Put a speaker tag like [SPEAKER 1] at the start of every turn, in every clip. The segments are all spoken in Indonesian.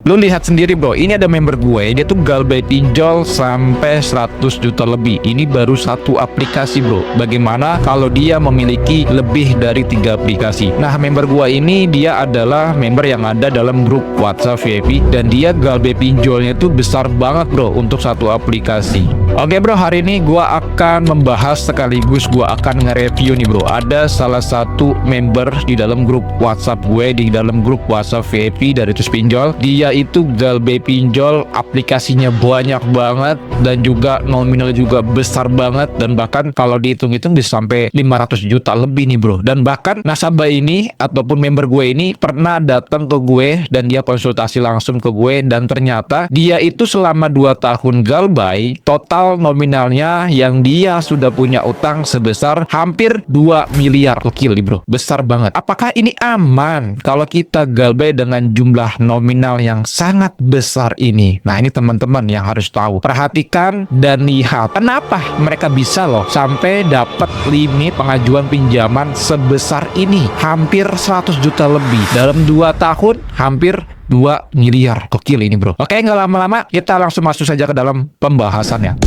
[SPEAKER 1] Lu lihat sendiri bro, ini ada member gue, dia tuh galbay pinjol sampai 100 juta lebih. Ini baru satu aplikasi bro. Bagaimana kalau dia memiliki lebih dari 3 aplikasi? Nah, member gue ini dia adalah member yang ada dalam grup WhatsApp VIP, dan dia galbay pinjolnya tuh besar banget bro untuk satu aplikasi. Oke bro, hari ini gue akan membahas sekaligus gue akan nge-review nih bro. Ada salah satu member di dalam grup WhatsApp gue, di dalam grup WhatsApp VIP dari Tus Pinjol. Dia itu galbay pinjol, aplikasinya banyak banget dan juga nominal juga besar banget, dan bahkan kalau dihitung-hitung bisa sampai 500 juta lebih nih bro. Dan bahkan nasabah ini ataupun member gue ini pernah datang ke gue dan dia konsultasi langsung ke gue, dan ternyata dia itu selama 2 tahun galbay, total nominalnya yang dia sudah punya utang sebesar hampir 2 miliar. Gokil nih bro, besar banget. Apakah ini aman kalau kita galbay dengan jumlah nominal yang sangat besar ini? Nah, ini teman-teman yang harus tahu. Perhatikan dan lihat kenapa mereka bisa loh sampai dapat limit pengajuan pinjaman sebesar ini, hampir 100 juta lebih dalam 2 tahun, hampir 2 miliar. Gokil ini bro. Oke, nggak lama-lama, kita langsung masuk saja ke dalam pembahasannya.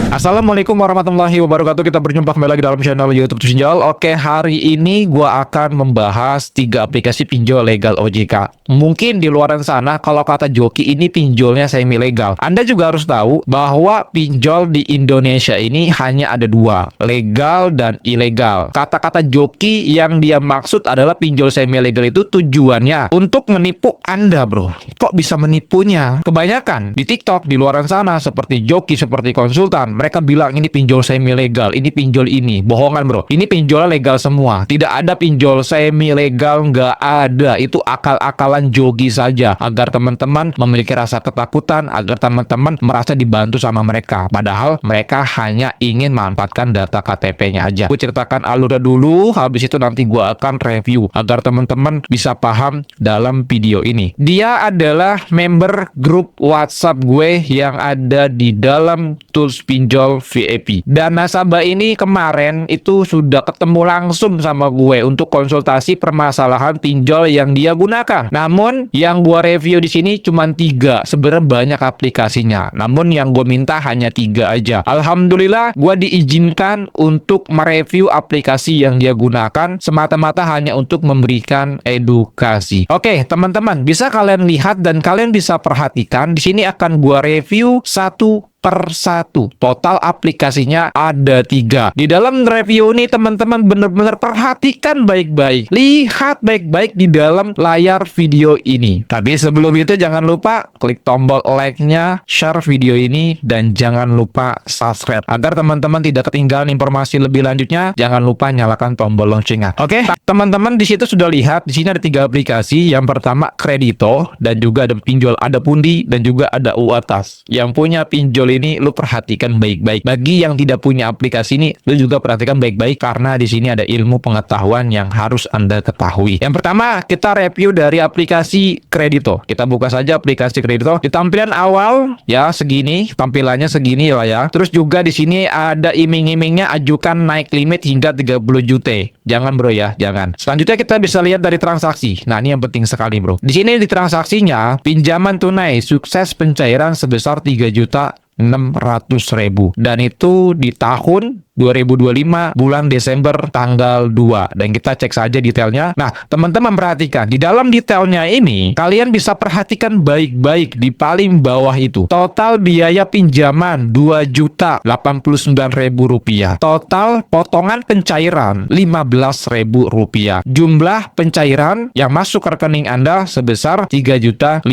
[SPEAKER 1] Assalamualaikum warahmatullahi wabarakatuh. Kita berjumpa kembali lagi dalam channel YouTube Tus Pinjol. Oke, hari ini gua akan membahas 3 aplikasi pinjol legal OJK. Mungkin di luaran sana kalau kata joki ini pinjolnya semi legal. Anda juga harus tahu bahwa pinjol di Indonesia ini hanya ada 2, legal dan ilegal. Kata-kata joki yang dia maksud adalah pinjol semi legal itu tujuannya untuk menipu Anda bro. Kok bisa menipunya? Kebanyakan di TikTok di luaran sana seperti joki, seperti konsultan, mereka bilang ini pinjol semi legal, ini pinjol ini. Bohongan bro, ini pinjol legal semua. Tidak ada pinjol semi legal, nggak ada. Itu akal-akalan jogi saja agar teman-teman memiliki rasa ketakutan, agar teman-teman merasa dibantu sama mereka. Padahal mereka hanya ingin manfaatkan data KTP-nya aja. Gue ceritakan alurnya dulu, habis itu nanti gue akan review agar teman-teman bisa paham dalam video ini. Dia adalah member grup WhatsApp gue yang ada di dalam Tus Pinjol VIP, dan nasabah ini kemarin itu sudah ketemu langsung sama gue untuk konsultasi permasalahan pinjol yang dia gunakan. Namun yang gue review di sini cuma 3. Sebenarnya banyak aplikasinya, namun yang gue minta hanya 3 aja. Alhamdulillah gue diizinkan untuk mereview aplikasi yang dia gunakan semata-mata hanya untuk memberikan edukasi. Oke teman-teman, bisa kalian lihat dan kalian bisa perhatikan di sini akan gue review satu per satu. Total aplikasinya ada 3. Di dalam review ini teman-teman benar-benar perhatikan baik-baik, lihat baik-baik di dalam layar video ini. Tapi sebelum itu jangan lupa klik tombol like-nya, share video ini, dan jangan lupa subscribe agar teman-teman tidak ketinggalan informasi lebih lanjutnya. Jangan lupa nyalakan tombol loncengnya. Oke, teman-teman di situ sudah lihat di sini ada 3 aplikasi. Yang pertama Kredito, dan juga ada pinjol, ada Pundi, dan juga ada UAtas. Yang punya pinjol ini lu perhatikan baik-baik. Bagi yang tidak punya aplikasi ini, lu juga perhatikan baik-baik karena di sini ada ilmu pengetahuan yang harus Anda ketahui. Yang pertama, kita review dari aplikasi Kredito. Kita buka saja aplikasi Kredito. Di tampilan awal ya segini, tampilannya segini lah ya. Terus juga di sini ada iming-imingnya, ajukan naik limit hingga 30 juta. Jangan bro ya, jangan. Selanjutnya kita bisa lihat dari transaksi. Nah, ini yang penting sekali bro. Di sini di transaksinya, pinjaman tunai sukses pencairan sebesar 3.600.000, dan itu di tahun 2025 bulan Desember tanggal 2, dan kita cek saja detailnya. Nah teman-teman perhatikan di dalam detailnya ini, kalian bisa perhatikan baik-baik di paling bawah itu. Total biaya pinjaman Rp2.089.000, total potongan pencairan Rp15.000, jumlah pencairan yang masuk ke rekening Anda sebesar Rp3.500.000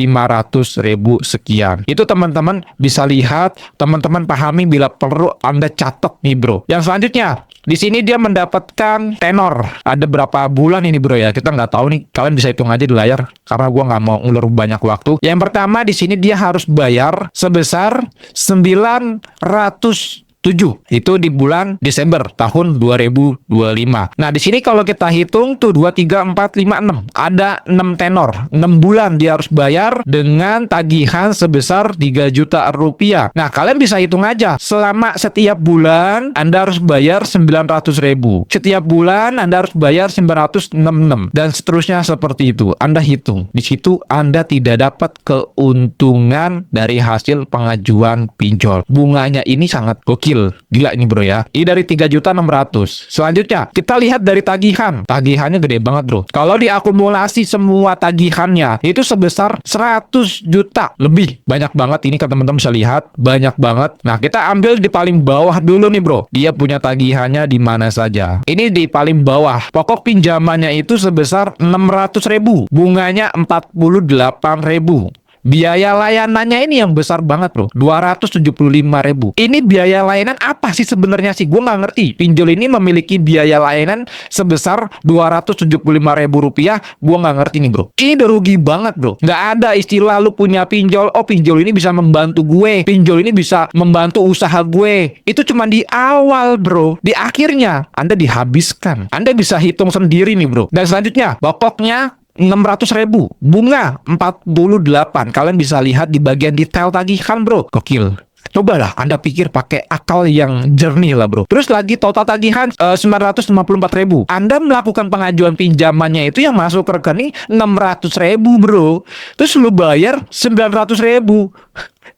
[SPEAKER 1] sekian. Itu teman-teman bisa lihat, teman-teman pahami, bila perlu Anda catat nih bro. Yang selanjutnya, di sini dia mendapatkan tenor. Ada berapa bulan ini bro ya? Kita nggak tahu nih. Kalian bisa hitung aja di layar karena gua nggak mau ngulur banyak waktu. Yang pertama di sini dia harus bayar sebesar 900 Itu di bulan Desember tahun 2025. Nah, di sini kalau kita hitung tuh 2, 3, 4, 5, 6. Ada 6 tenor. 6 bulan dia harus bayar dengan tagihan sebesar 3 juta rupiah. Nah, kalian bisa hitung aja. Selama setiap bulan Anda harus bayar 900.000. Setiap bulan Anda harus bayar 966 dan seterusnya seperti itu. Anda hitung. Di situ Anda tidak dapat keuntungan dari hasil pengajuan pinjol. Bunganya ini sangat gokil. Gila ini bro ya. Ini dari 3.600.000. Selanjutnya kita lihat dari tagihan. Tagihannya gede banget bro. Kalau diakumulasi semua tagihannya itu sebesar 100 juta lebih. Banyak banget ini kan teman-teman bisa lihat. Banyak banget. Nah, kita ambil di paling bawah dulu nih bro. Dia punya tagihannya di mana saja. Ini di paling bawah. Pokok pinjamannya itu sebesar 600.000. Bunganya 48.000. Biaya layanannya ini yang besar banget bro, 275.000. Ini biaya layanan apa sih sebenarnya sih? Gue nggak ngerti. Pinjol ini memiliki biaya layanan sebesar 275.000 rupiah. Gue nggak ngerti nih bro. Ini udah rugi banget bro. Nggak ada istilah lu punya pinjol. Oh, pinjol ini bisa membantu gue. Pinjol ini bisa membantu usaha gue. Itu cuma di awal bro. Di akhirnya Anda dihabiskan. Anda bisa hitung sendiri nih bro. Dan selanjutnya pokoknya 600.000, bunga 48. Kalian bisa lihat di bagian detail tagihan bro. Gokil. Cobalah Anda pikir pakai akal yang jernih lah bro. Terus lagi total tagihan 954.000. Anda melakukan pengajuan pinjamannya itu yang masuk ke rekening 600.000 bro. Terus lu bayar 900.000.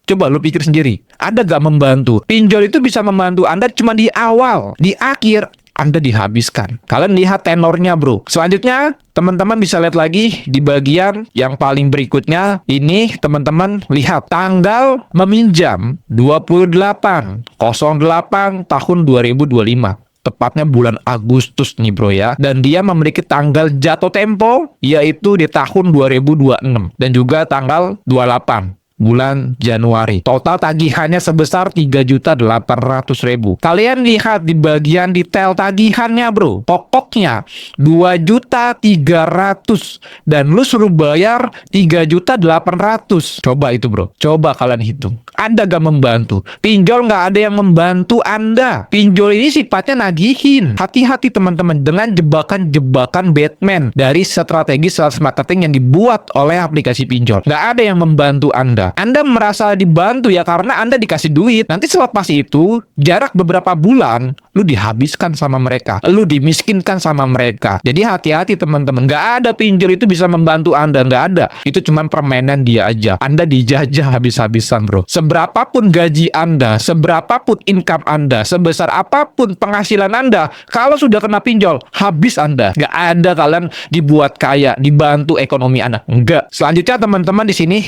[SPEAKER 1] Coba lu pikir sendiri. Ada gak membantu? Pinjol itu bisa membantu Anda cuma di awal. Di akhir Anda dihabiskan. Kalian lihat tenornya bro. Selanjutnya teman-teman bisa lihat lagi di bagian yang paling berikutnya. Ini teman-teman lihat tanggal meminjam 28/08 tahun 2025. Tepatnya bulan Agustus nih bro ya. Dan dia memiliki tanggal jatuh tempo yaitu di tahun 2026. Dan juga tanggal 28 bulan Januari. Total tagihannya sebesar 3.800.000. Kalian lihat di bagian detail tagihannya bro. Pokoknya 2.300.000 dan lu suruh bayar 3.800.000. Coba itu bro. Coba kalian hitung. Anda gak membantu. Pinjol gak ada yang membantu Anda. Pinjol ini sifatnya nagihin. Hati-hati teman-teman dengan jebakan-jebakan Batman dari strategi sales marketing yang dibuat oleh aplikasi pinjol. Gak ada yang membantu Anda. Anda merasa dibantu ya karena Anda dikasih duit. Nanti selepas itu, jarak beberapa bulan, lu dihabiskan sama mereka. Lu dimiskinkan sama mereka. Jadi hati-hati teman-teman. Gak ada pinjol itu bisa membantu Anda. Gak ada. Itu cuma permainan dia aja. Anda dijajah habis-habisan bro. Seberapapun gaji Anda, seberapapun income Anda, sebesar apapun penghasilan Anda, kalau sudah kena pinjol, habis Anda. Gak ada kalian dibuat kaya, dibantu ekonomi Anda. Enggak. Selanjutnya teman-teman di sini,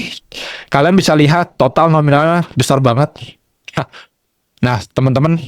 [SPEAKER 1] kalian bisa lihat total nominalnya besar banget. Nah, teman-teman,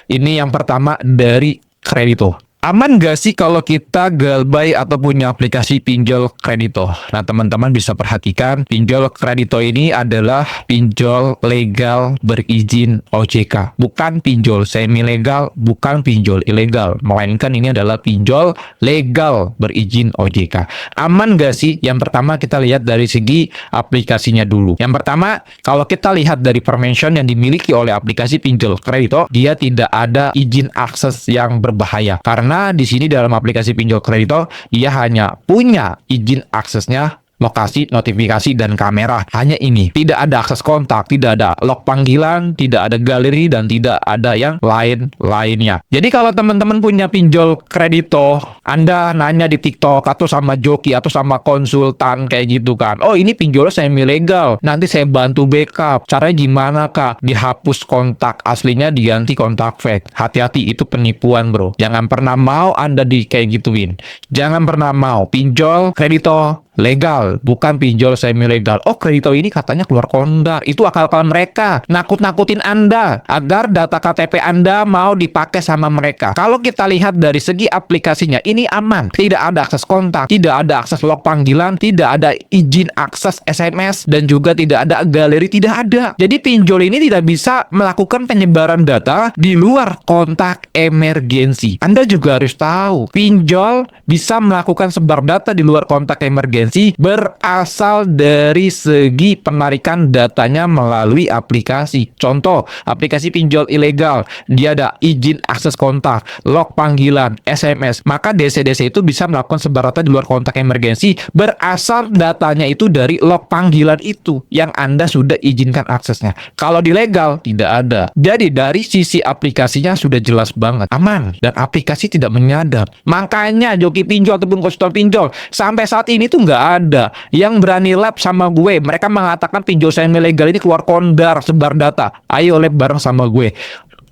[SPEAKER 1] ini yang pertama dari Kredito. Aman gak sih kalau kita galbay atau punya aplikasi pinjol Kredito? Nah, teman-teman bisa perhatikan pinjol Kredito ini adalah pinjol legal berizin OJK. Bukan pinjol semi legal, bukan pinjol ilegal. Melainkan ini adalah pinjol legal berizin OJK. Aman gak sih? Yang pertama kita lihat dari segi aplikasinya dulu. Yang pertama, kalau kita lihat dari permission yang dimiliki oleh aplikasi pinjol Kredito, dia tidak ada izin akses yang berbahaya. Karena di sini dalam aplikasi pinjol Kredito dia hanya punya izin aksesnya lokasi, notifikasi, dan kamera. Hanya ini. Tidak ada akses kontak, tidak ada log panggilan, tidak ada galeri, dan tidak ada yang lain-lainnya. Jadi kalau teman-teman punya pinjol Kredito, Anda nanya di TikTok atau sama joki atau sama konsultan kayak gitu kan. Oh, ini pinjolnya semi legal. Nanti saya bantu backup. Caranya gimana kak? Dihapus kontak aslinya, diganti kontak fake. Hati-hati, itu penipuan bro. Jangan pernah mau Anda di kayak gituin. Jangan pernah mau. Pinjol Kredito legal, bukan pinjol semi legal. Oh, Kredito ini katanya keluar kondar. Itu akal-akalan mereka. Nakut-nakutin Anda agar data KTP Anda mau dipakai sama mereka. Kalau kita lihat dari segi aplikasinya, ini aman. Tidak ada akses kontak, tidak ada akses log panggilan, tidak ada izin akses SMS, dan juga tidak ada galeri, tidak ada. Jadi pinjol ini tidak bisa melakukan penyebaran data di luar kontak emergensi. Anda juga harus tahu, pinjol bisa melakukan sebar data di luar kontak emergensi emergensi berasal dari segi penarikan datanya melalui aplikasi. Contoh, aplikasi pinjol ilegal, dia ada izin akses kontak, log panggilan, SMS. Maka DC-DC itu bisa melakukan sebar data di luar kontak emergensi berasal datanya itu dari log panggilan itu yang Anda sudah izinkan aksesnya. Kalau di legal tidak ada. Jadi dari sisi aplikasinya sudah jelas banget aman dan aplikasi tidak menyadap. Makanya joki pinjol ataupun konsultan pinjol sampai saat ini tuh nggak ada yang berani lab sama gue. Mereka mengatakan pinjol saya ilegal ini keluar kondar sebar data. Ayo lab bareng sama gue.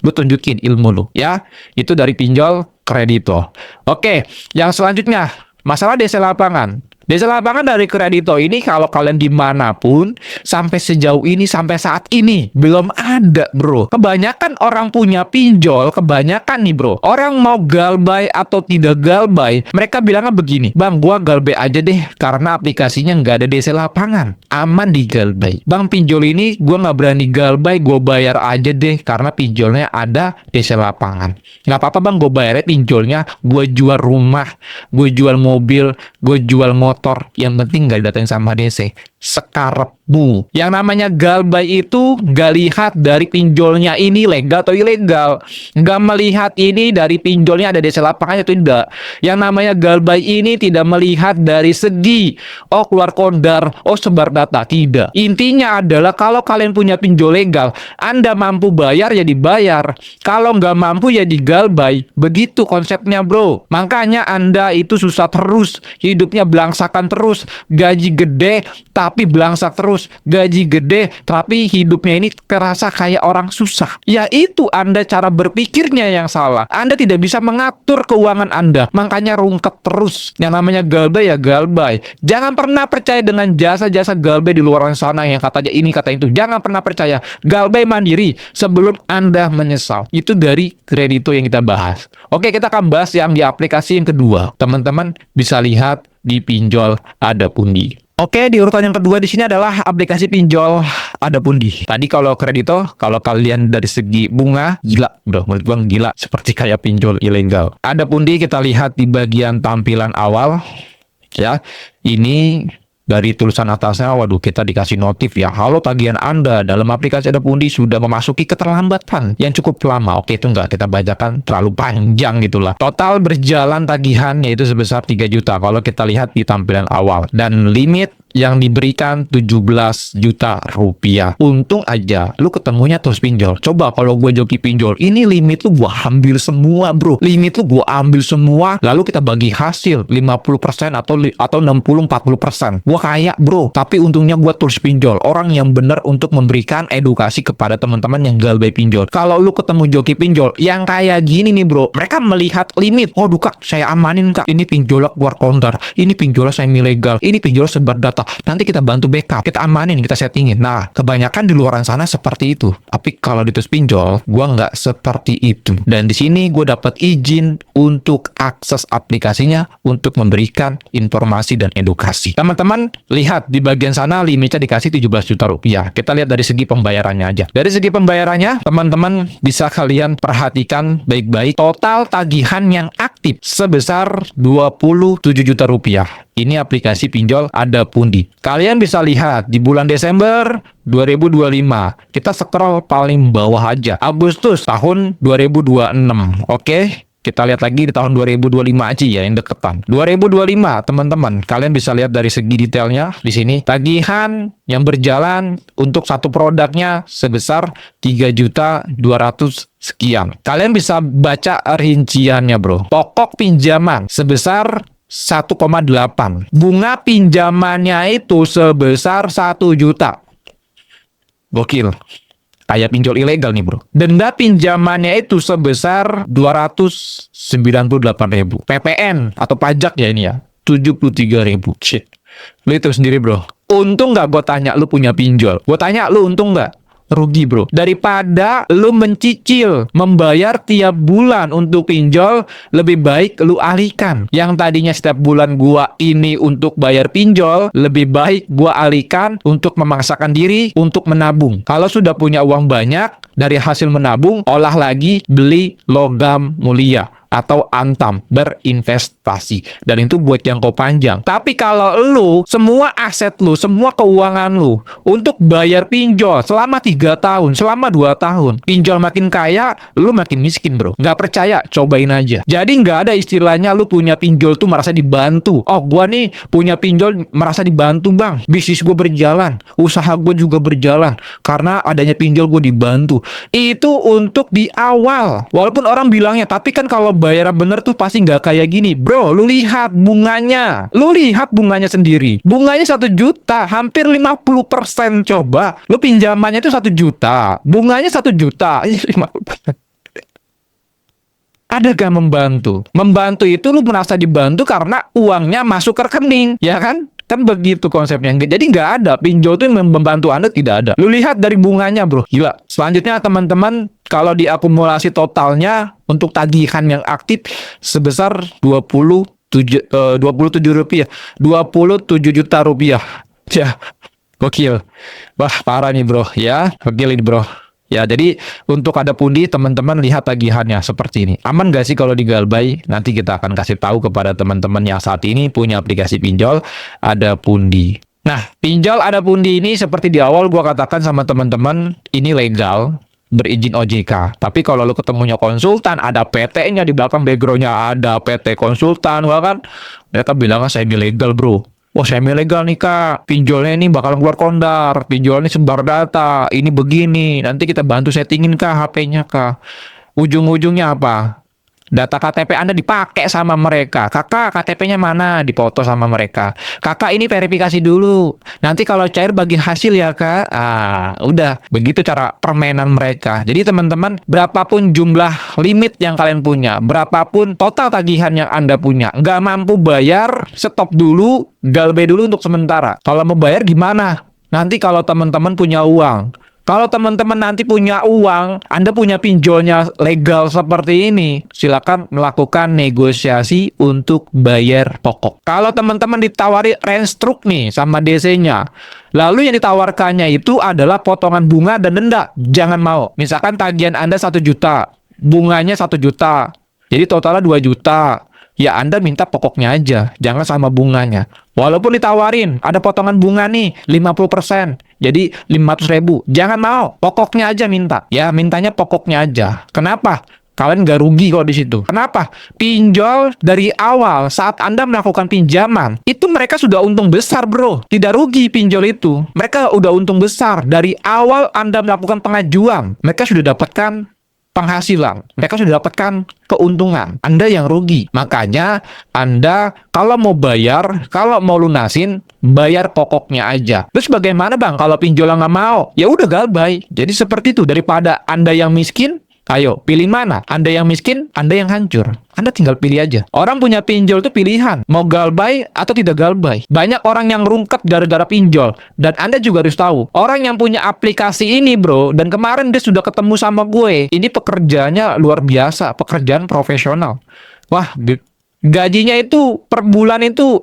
[SPEAKER 1] Lu tunjukin ilmu lu ya. Itu dari pinjol kredito. Oke, yang selanjutnya masalah DC lapangan. DC lapangan dari kredito ini kalau kalian dimanapun sampai sejauh ini sampai saat ini belum ada bro. Kebanyakan orang punya pinjol, kebanyakan nih bro, orang mau galbay atau tidak galbay, mereka bilangnya begini, bang gua galbay aja deh karena aplikasinya nggak ada DC lapangan, aman di galbay. Bang pinjol ini gua nggak berani galbay, gua bayar aja deh karena pinjolnya ada DC lapangan. Nggak apa-apa bang, gua bayarnya pinjolnya, gua jual rumah, gua jual mobil, gua jual motor, yang penting nggak didatain sama DC. Sekarepmu. Yang namanya galbay itu nggak lihat dari pinjolnya ini legal atau ilegal, nggak melihat ini dari pinjolnya ada DC lapangan atau tidak. Yang namanya galbay ini tidak melihat dari segi oh keluar kondar, oh sebar data, tidak. Intinya adalah kalau kalian punya pinjol legal, Anda mampu bayar ya dibayar, kalau nggak mampu ya digalbay. Begitu konsepnya bro. Makanya Anda itu susah terus, hidupnya belangsakan terus, gaji gede tapi belangsak terus, gaji gede tapi hidupnya ini terasa kayak orang susah. Ya itu Anda cara berpikirnya yang salah. Anda tidak bisa mengatur keuangan Anda, makanya rungkep terus. Yang namanya galbay ya galbay. Jangan pernah percaya dengan jasa-jasa galbay di luar sana yang katanya ini kata itu. Jangan pernah percaya. Galbay mandiri sebelum Anda menyesal. Itu dari kredito yang kita bahas. Oke, kita akan bahas yang di aplikasi yang kedua. Teman-teman bisa lihat di pinjol ada pundi. Oke, di urutan yang kedua di sini adalah aplikasi pinjol ada pundi. Tadi kalau kredito, kalau kalian dari segi bunga, gila, bro, menurut gua gila, seperti kayak pinjol ilegal. Ada pundi kita lihat di bagian tampilan awal, ya. Ini dari tulisan atasnya, waduh, kita dikasih notif ya. Halo, tagihan Anda dalam aplikasi ada pundi sudah memasuki keterlambatan yang cukup lama. Oke, itu enggak kita bacakan terlalu panjang gitulah. Total berjalan tagihan yaitu sebesar 3 juta kalau kita lihat di tampilan awal. Dan limit yang diberikan 17 juta rupiah. Untung aja lu ketemunya terus pinjol. Coba kalau gue joki pinjol, ini limit lu gue ambil semua bro. Limit lu gue ambil semua, lalu kita bagi hasil 50% atau 60-40%. Gue kaya bro, tapi untungnya gue terus pinjol. Orang yang benar untuk memberikan edukasi kepada teman-teman yang galbay pinjol. Kalau lu ketemu joki pinjol yang kayak gini nih bro, mereka melihat limit. Oh kak, saya amanin kak, ini pinjolnya keluar kondar, ini pinjolnya saya ilegal, ini pinjolnya sebar data. Nanti kita bantu backup, kita amanin, kita settingin. Nah, kebanyakan di luar sana seperti itu. Tapi kalau di tus pinjol, gua nggak seperti itu. Dan di sini gue dapat izin untuk akses aplikasinya untuk memberikan informasi dan edukasi. Teman-teman lihat di bagian sana limitnya dikasih 17 juta rupiah. Kita lihat dari segi pembayarannya aja. Dari segi pembayarannya, teman-teman bisa kalian perhatikan baik-baik. Total tagihan yang aktif sebesar 27 juta rupiah. Ini aplikasi pinjol ada pundi. Kalian bisa lihat di bulan Desember 2025. Kita scroll paling bawah aja. Agustus tahun 2026. Oke. Kita lihat lagi di tahun 2025 aja ya yang deketan. 2025 teman-teman. Kalian bisa lihat dari segi detailnya di sini. Tagihan yang berjalan untuk satu produknya sebesar 3.200.000 sekian. Kalian bisa baca rinciannya bro. Pokok pinjaman sebesar 1,8. Bunga pinjamannya itu sebesar 1 juta. Gokil. Kayak pinjol ilegal nih bro. Denda pinjamannya itu sebesar 298.000. PPN atau pajak ya ini ya 73.000. Shit. Lu itu sendiri bro. Untung nggak gue tanya lu punya pinjol. Gue tanya lu untung nggak? Rugi bro. Daripada lu mencicil membayar tiap bulan untuk pinjol, lebih baik lu alihkan. Yang tadinya setiap bulan gua ini untuk bayar pinjol, lebih baik gua alihkan untuk memaksakan diri untuk menabung. Kalau sudah punya uang banyak dari hasil menabung, olah lagi beli logam mulia. atau Antam berinvestasi, dan itu buat jangka panjang. Tapi kalau lu semua aset lu, semua keuangan lu untuk bayar pinjol selama 3 tahun, selama 2 tahun, pinjol makin kaya, lu makin miskin, bro. Nggak percaya? Cobain aja. Jadi nggak ada istilahnya lu punya pinjol tuh merasa dibantu. Oh, gua nih punya pinjol merasa dibantu, bang. Bisnis gua berjalan, usaha gua juga berjalan karena adanya pinjol gua dibantu. Itu untuk di awal. Walaupun orang bilangnya, tapi kan kalau bayar bener tuh pasti nggak kayak gini. Bro, lu lihat bunganya. Lu lihat bunganya sendiri. Bunganya 1 juta, hampir 50% coba. Lu pinjamannya itu 1 juta. Bunganya 1 juta. 50%. Ada gak membantu? Membantu itu lu merasa dibantu karena uangnya masuk ke rekening, ya kan? Kan begitu konsepnya. Jadi nggak ada pinjol itu yang membantu Anda, tidak ada. Lu lihat dari bunganya, bro. Gila. Selanjutnya teman-teman, kalau diakumulasi totalnya untuk tagihan yang aktif sebesar 27 rupiah. 27 juta rupiah. Ya, gokil. Wah, parah nih, bro. Ya, gokil ini, bro. Ya, jadi untuk ada pundi, teman-teman lihat tagihannya seperti ini. Aman gak sih kalau di Galbay? Nanti kita akan kasih tahu kepada teman-teman yang saat ini punya aplikasi pinjol ada pundi. Nah, pinjol ada pundi ini seperti di awal gua katakan sama teman-teman, ini legal, berizin OJK. Tapi kalau lu ketemunya konsultan, ada PT-nya di belakang, background-nya ada PT konsultan, kan mereka bilangnya saya ilegal, bro. Wah, semi legal nih, Kak. Pinjolnya ini bakal keluar kondar. Pinjolnya sebar data. Ini begini. Nanti kita bantu settingin, Kak, HP-nya, Kak. Ujung-ujungnya apa? Data KTP Anda dipakai sama mereka. Kakak, KTP-nya mana? Dipoto sama mereka. Kakak, ini verifikasi dulu. Nanti kalau cair bagi hasil ya, Kak. Udah. Begitu cara permainan mereka. Jadi teman-teman, berapapun jumlah limit yang kalian punya, berapapun total tagihan yang Anda punya, nggak mampu bayar, stop dulu, Galbay dulu untuk sementara. Kalau mau bayar gimana? Nanti kalau teman-teman punya uang. Kalau teman-teman nanti punya uang, Anda punya pinjolnya legal seperti ini, silakan melakukan negosiasi untuk bayar pokok. Kalau teman-teman ditawari restruk nih sama DC-nya, lalu yang ditawarkannya itu adalah potongan bunga dan denda, jangan mau. Misalkan tagihan Anda 1 juta, bunganya 1 juta, jadi totalnya 2 juta. Ya Anda minta pokoknya aja, jangan sama bunganya. Walaupun ditawarin, ada potongan bunga nih, 50%, jadi 500.000. Jangan mau, pokoknya aja minta. Ya, mintanya pokoknya aja. Kenapa? Kalian nggak rugi kok di situ. Kenapa? Pinjol dari awal saat Anda melakukan pinjaman, itu mereka sudah untung besar, bro. Tidak rugi pinjol itu. Mereka udah untung besar. Dari awal Anda melakukan pengajuan, mereka sudah dapatkan penghasilan, mereka sudah dapatkan keuntungan. Anda yang rugi. Makanya Anda kalau mau bayar, kalau mau lunasin, bayar pokoknya aja. Terus bagaimana, bang, kalau pinjol nggak mau? Ya udah Galbay. Jadi seperti itu. Daripada Anda yang miskin, ayo pilih mana? Anda yang miskin, Anda yang hancur. Anda tinggal pilih aja. Orang punya pinjol itu pilihan. Mau Galbay atau tidak Galbay. Banyak orang yang rungkat gara-gara pinjol. Dan Anda juga harus tahu. Orang yang punya aplikasi ini, bro. Dan kemarin dia sudah ketemu sama gue. Ini pekerjaannya luar biasa. Pekerjaan profesional. Wah, gajinya itu per bulan itu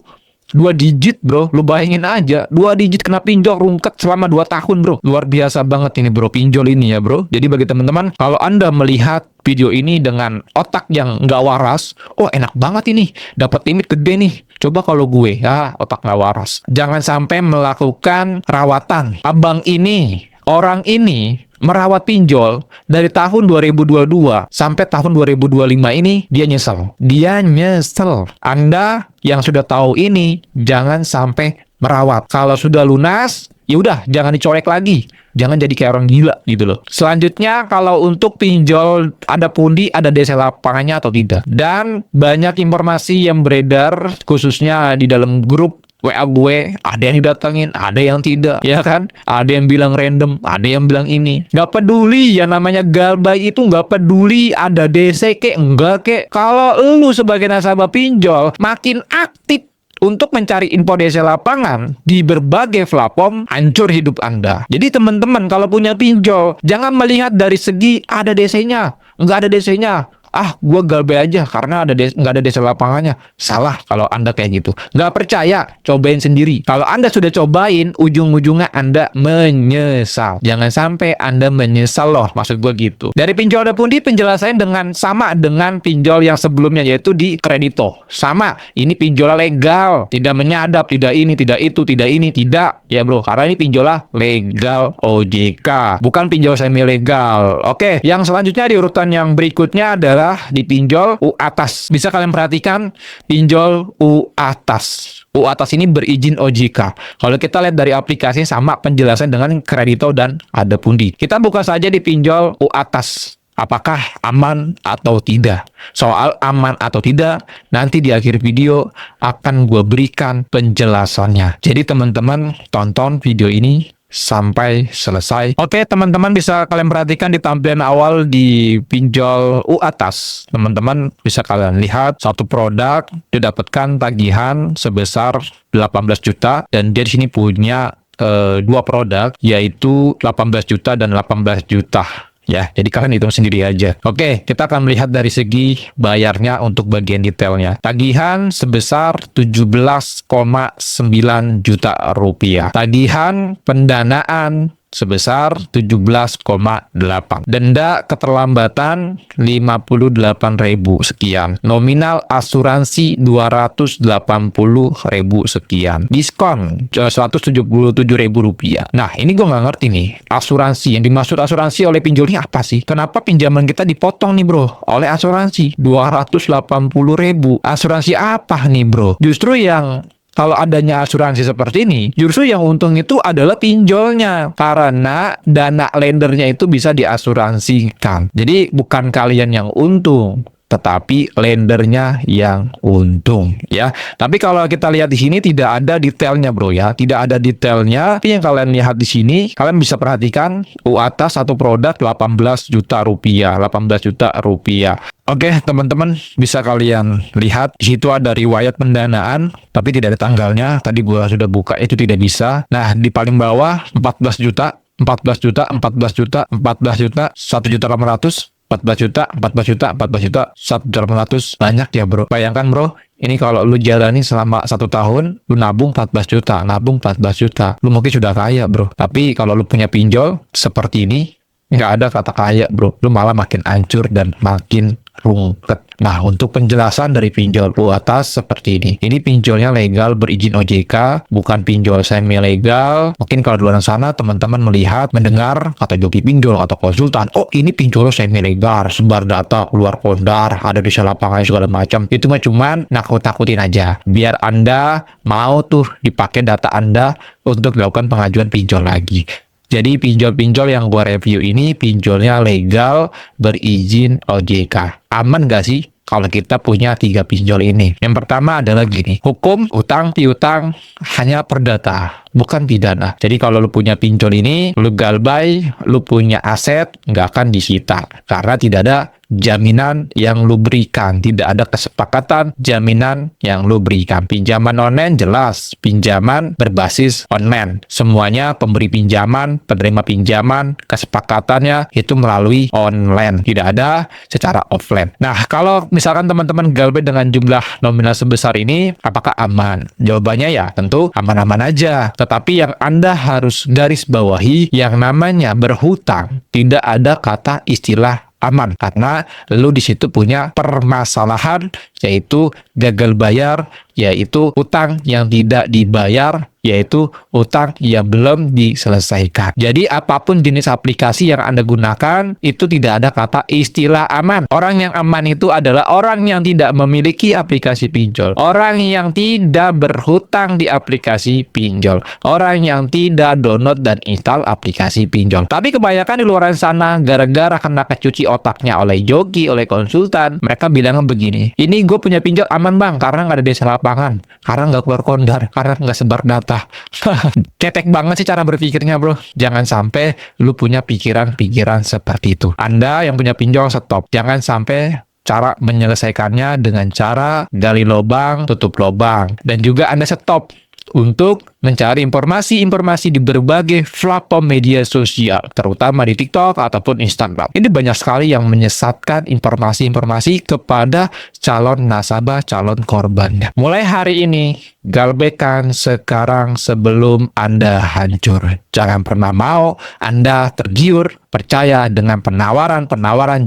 [SPEAKER 1] 2 digit, bro. Lu bayangin aja, 2 digit kena pinjol rungkat selama 2 tahun, bro. Luar biasa banget ini, bro, pinjol ini ya, bro. Jadi bagi teman-teman, kalau Anda melihat video ini dengan otak yang nggak waras, oh enak banget ini, dapat limit gede nih. Coba kalau gue, ya otak nggak waras. Jangan sampai melakukan rawatan. Abang ini, orang ini merawat pinjol dari tahun 2022 sampai tahun 2025 ini dia nyesel. Dia nyesel. Anda yang sudah tahu ini jangan sampai merawat. Kalau sudah lunas, ya udah jangan dicolek lagi. Jangan jadi kayak orang gila gitu loh. Selanjutnya kalau untuk pinjol ada pundi, ada DC lapangannya atau tidak. Dan banyak informasi yang beredar khususnya di dalam grup WA gue, ada yang didatengin, ada yang tidak, ya kan? Ada yang bilang random, ada yang bilang ini. Gak peduli, yang namanya Galbay itu gak peduli ada DC kek, enggak kek. Kalau lu sebagai nasabah pinjol makin aktif untuk mencari info DC lapangan di berbagai platform, hancur hidup Anda. Jadi teman-teman kalau punya pinjol, jangan melihat dari segi ada DC-nya, enggak ada DC-nya. ah gue galbay aja karena nggak ada desa lapangannya. Salah kalau Anda kayak gitu. Nggak percaya, cobain sendiri. Kalau Anda sudah cobain, ujung-ujungnya Anda menyesal. Jangan sampai Anda menyesal loh, maksud gue gitu. Dari pinjol ada pundi penjelasannya sama dengan pinjol yang sebelumnya, yaitu di Kredito. Sama, ini pinjol legal, tidak menyadap, tidak ini, tidak itu, tidak ini, tidak. Ya bro, karena ini pinjol legal OJK, bukan pinjol semi legal. Oke, yang selanjutnya di urutan yang berikutnya adalah di pinjol U atas. Bisa kalian perhatikan pinjol U atas. U atas ini berizin OJK. Kalau kita lihat dari aplikasi sama penjelasan dengan Kredito dan Ada Pundi. Kita buka saja di pinjol U atas. Apakah aman atau tidak? Soal aman atau tidak, nanti di akhir video akan gue berikan penjelasannya. Jadi teman-teman tonton video ini sampai selesai. Oke, teman-teman bisa kalian perhatikan di tampilan awal di pinjol U atas. Teman-teman bisa kalian lihat satu produk didapatkan tagihan sebesar 18 juta dan dia di sini punya dua produk yaitu 18 juta dan 18 juta. Ya, jadi kalian hitung sendiri aja. Oke, kita akan melihat dari segi bayarnya untuk bagian detailnya. Tagihan sebesar 17,9 juta rupiah. Tagihan pendanaan sebesar 17,8. Denda keterlambatan 58.000 sekian. Nominal asuransi 280.000 sekian. Diskon 177.000 rupiah. Nah, ini gue nggak ngerti nih. Asuransi, yang dimaksud asuransi oleh pinjol ini apa sih? Kenapa pinjaman kita dipotong nih bro? Oleh asuransi 280.000. Asuransi apa nih bro? Justru yang kalau adanya asuransi seperti ini, justru yang untung itu adalah pinjolnya. Karena dana lendernya itu bisa diasuransikan. Jadi bukan kalian yang untung, tetapi lendernya yang untung ya. Tapi kalau kita lihat di sini tidak ada detailnya bro ya, tidak ada detailnya. Tapi yang kalian lihat di sini, kalian bisa perhatikan U atas satu produk 18 juta rupiah, 18 juta rupiah. Oke, teman-teman bisa kalian lihat di situ ada riwayat pendanaan, tapi tidak ada tanggalnya. Tadi gua sudah buka, itu tidak bisa. Nah, di paling bawah 14 juta, 14 juta, 14 juta, 14 juta, 1.800.000. 14 juta, 14 juta, 14 juta, 1.800.000. Banyak ya bro. Bayangkan bro, ini kalau lu jalani selama 1 tahun, lu nabung 14 juta, nabung 14 juta. Lu mungkin sudah kaya bro. Tapi kalau lu punya pinjol seperti ini, nggak ada kata kaya bro. Lu malah makin hancur dan makin rungket. Nah, untuk penjelasan dari pinjol U atas seperti ini. Ini pinjolnya legal berizin OJK, bukan pinjol semi legal. Mungkin kalau di luar sana teman-teman melihat, mendengar kata joki pinjol atau konsultan, oh ini pinjol semi legal, sebar data keluar kondar, ada di lapangan segala macam. Itu mah cuman nakut-nakutin aja. Biar Anda mau tuh dipakai data Anda untuk melakukan pengajuan pinjol lagi. Jadi pinjol-pinjol yang gua review ini pinjolnya legal berizin OJK. Aman gak sih kalau kita punya 3 pinjol ini? Yang pertama adalah gini, hukum utang piutang hanya perdata, bukan pidana. Jadi kalau lu punya pinjol ini, lu galbay, lu punya aset, nggak akan disita. Karena tidak ada jaminan yang lu berikan, tidak ada kesepakatan jaminan yang lu berikan. Pinjaman online jelas, pinjaman berbasis online. Semuanya pemberi pinjaman, penerima pinjaman, kesepakatannya itu melalui online, tidak ada secara offline. Nah, kalau misalkan teman-teman galbay dengan jumlah nominal sebesar ini, apakah aman? Jawabannya ya tentu aman-aman aja. Tetapi yang Anda harus garis bawahi, yang namanya berhutang, tidak ada kata istilah aman, karena lu di situ punya permasalahan, yaitu gagal bayar, yaitu utang yang tidak dibayar, yaitu utang yang belum diselesaikan. Jadi apapun jenis aplikasi yang Anda gunakan, itu tidak ada kata istilah aman. Orang yang aman itu adalah orang yang tidak memiliki aplikasi pinjol, orang yang tidak berhutang di aplikasi pinjol, orang yang tidak download dan install aplikasi pinjol. Tapi kebanyakan di luar sana, gara-gara kena kecuci otaknya oleh joki, oleh konsultan, mereka bilang begini, ini gue punya pinjol aman bang, karena nggak ada desa lapangan, karena nggak keluar kondar, karena nggak sebar data. Cetek banget sih cara berpikirnya bro. Jangan sampai lu punya pikiran-pikiran seperti itu. Anda yang punya pinjol stop. Jangan sampai cara menyelesaikannya dengan cara gali lubang, tutup lubang. Dan juga Anda stop untuk mencari informasi-informasi di berbagai platform media sosial, terutama di TikTok ataupun Instagram. Ini banyak sekali yang menyesatkan informasi-informasi kepada calon nasabah, calon korbannya. Mulai hari ini, galbaikan sekarang sebelum Anda hancur. Jangan pernah mau Anda tergiur percaya dengan penawaran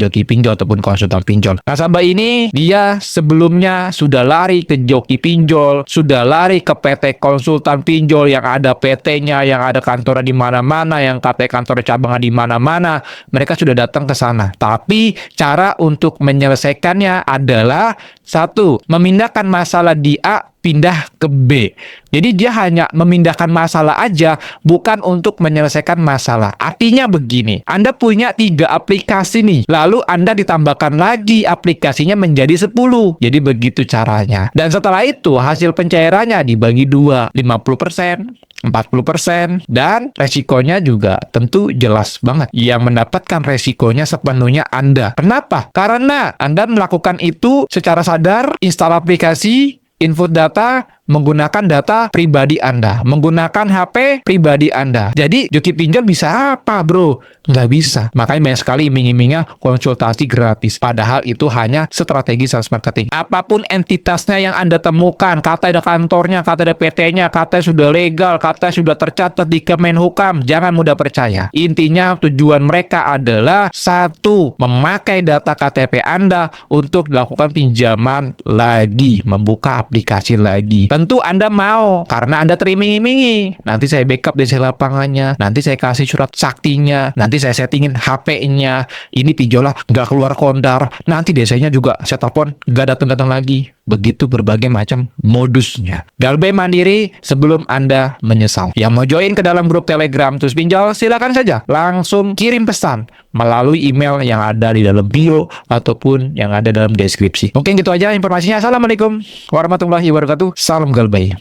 [SPEAKER 1] joki pinjol ataupun konsultan pinjol. Nasabah ini dia sebelumnya sudah lari ke joki pinjol, sudah lari ke PT konsultan pinjol yang ada PT-nya, yang ada kantornya di mana-mana, yang katanya kantor cabangnya di mana-mana. Mereka sudah datang ke sana. Tapi cara untuk menyelesaikannya adalah satu, memindahkan masalah di A pindah ke B. Jadi dia hanya memindahkan masalah aja, bukan untuk menyelesaikan masalah. Artinya begini, Anda punya 3 aplikasi nih, lalu Anda ditambahkan lagi aplikasinya menjadi 10. Jadi begitu caranya. Dan setelah itu hasil pencairannya dibagi 2, 50%, 40%, dan resikonya juga tentu jelas banget. Yang mendapatkan resikonya sepenuhnya Anda. Kenapa? Karena Anda melakukan itu secara sadar, install aplikasi, input data, menggunakan data pribadi Anda, menggunakan HP pribadi Anda. Jadi joki pinjol bisa apa, bro? Nggak bisa. Makanya banyak sekali iming-imingnya konsultasi gratis. Padahal itu hanya strategi sales marketing. Apapun entitasnya yang Anda temukan, kata ada kantornya, kata ada PT-nya, kata sudah legal, kata sudah tercatat di Kemenhukam, jangan mudah percaya. Intinya tujuan mereka adalah satu, memakai data KTP Anda untuk dilakukan pinjaman lagi, membuka aplikasi lagi. Tentu Anda mau, karena Anda teriming-imingi. Nanti saya backup desa lapangannya, nanti saya kasih surat saktinya, nanti saya settingin HP-nya. Ini pinjolah nggak keluar kondar. Nanti desanya juga saya telepon, nggak datang-datang lagi. Begitu berbagai macam modusnya. Galbay mandiri sebelum Anda menyesal. Yang mau join ke dalam grup Telegram Terus Pinjol, silakan saja langsung kirim pesan melalui email yang ada di dalam bio ataupun yang ada dalam deskripsi. Mungkin gitu aja informasinya. Assalamualaikum warahmatullahi wabarakatuh. Salam Galbay.